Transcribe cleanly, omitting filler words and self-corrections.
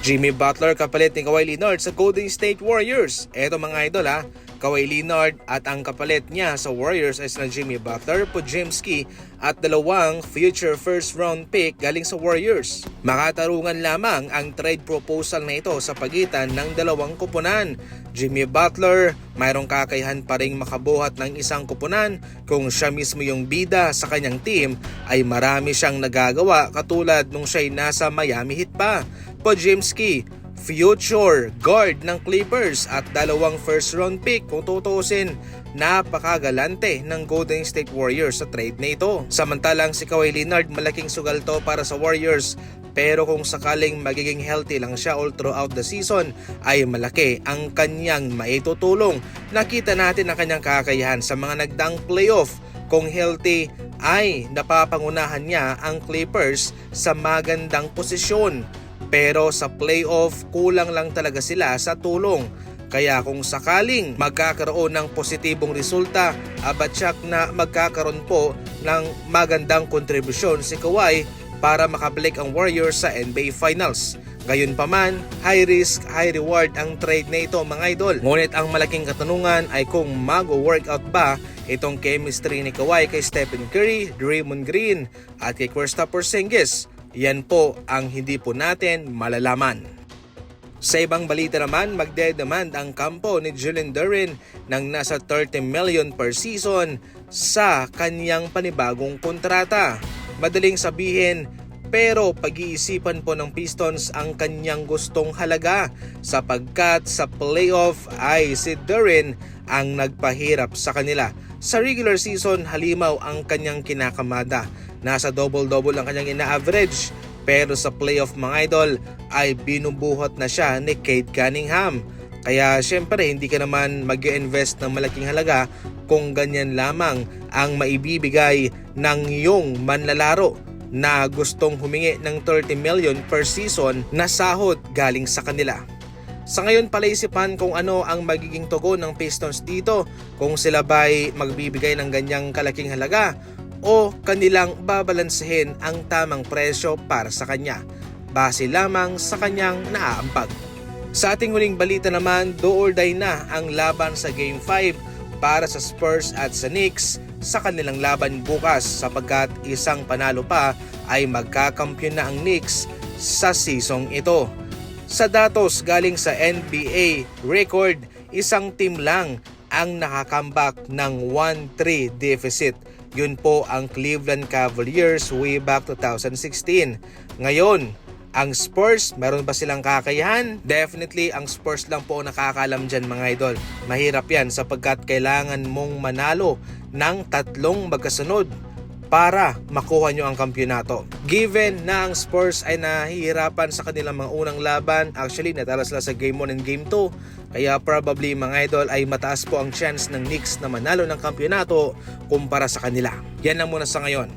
Jimmy Butler kapalit ni Kawhi Leonard sa Golden State Warriors. Eto mga idol Kawhi Leonard at ang kapalit niya sa Warriors ay sina Jimmy Butler, Podziemski at dalawang future first round pick galing sa Warriors. Makatarungan lamang ang trade proposal na ito sa pagitan ng dalawang kupunan. Jimmy Butler, mayroong kakayahan pa ring makabuhat ng isang kupunan kung siya mismo yung bida sa kanyang team ay marami siyang nagagawa katulad nung siya'y nasa Miami Heat pa. Podziemski, future guard ng Clippers at dalawang first round pick kung tutuusin. Napakagalante ng Golden State Warriors sa trade na ito. Samantalang si Kawhi Leonard malaking sugal to para sa Warriors, pero kung sakaling magiging healthy lang siya all throughout the season ay malaki ang kanyang maitutulong. Nakita natin ang kanyang kakayahan sa mga nagdaang playoff. Kung healthy ay napapangunahan niya ang Clippers sa magandang posisyon. Pero sa playoff, kulang lang talaga sila sa tulong. Kaya kung sakaling magkakaroon ng positibong resulta, abatsak na magkakaroon po ng magandang kontribusyon si Kawhi para makabalik ang Warriors sa NBA Finals. Gayunpaman, high risk, high reward ang trade na ito mga idol. Ngunit ang malaking katanungan ay kung mag-workout ba itong chemistry ni Kawhi kay Stephen Curry, Draymond Green at kay Kristaps Porzingis. Yan po ang hindi po natin malalaman. Sa ibang balita naman, magdedemand ang kampo ni Jalen Duren ng nasa 30 million per season sa kanyang panibagong kontrata. Madaling sabihin, pero pag-iisipan po ng Pistons ang kanyang gustong halaga sapagkat sa playoff ay si Duren ang nagpahirap sa kanila. Sa regular season, halimaw ang kanyang kinakamada. Nasa double-double ang kanyang ina-average. Pero sa playoff mga idol ay binubuhat na siya ni Cade Cunningham. Kaya syempre hindi ka naman mag-invest ng malaking halaga kung ganyan lamang ang maibibigay ng iyong manlalaro na gustong humingi ng 30 million per season na sahod galing sa kanila. Sa ngayon palaisipan kung ano ang magiging tugon ng Pistons dito, kung sila ba'y magbibigay ng ganyang kalaking halaga o kanilang babalansehin ang tamang presyo para sa kanya, base lamang sa kanyang naaambag. Sa ating huling balita naman, do or die na ang laban sa Game 5 para sa Spurs at sa Knicks sa kanilang laban bukas sapagkat isang panalo pa ay magkakampyon na ang Knicks sa seasong ito. Sa datos galing sa NBA record, isang team lang ang nakakambak ng 1-3 deficit. Yun po ang Cleveland Cavaliers way back 2016. Ngayon, ang Spurs, meron ba silang kakayahan? Definitely, ang Spurs lang po nakakalam dyan mga idol. Mahirap yan sapagkat kailangan mong manalo ng 3 magkasunod para makuha nyo ang kampyonato. Given na ang Spurs ay nahihirapan sa kanilang mga unang laban, actually natalo sila sa Game 1 and Game 2, kaya probably mga idol ay mataas po ang chance ng Knicks na manalo ng kampyonato kumpara sa kanila. Yan lang muna sa ngayon.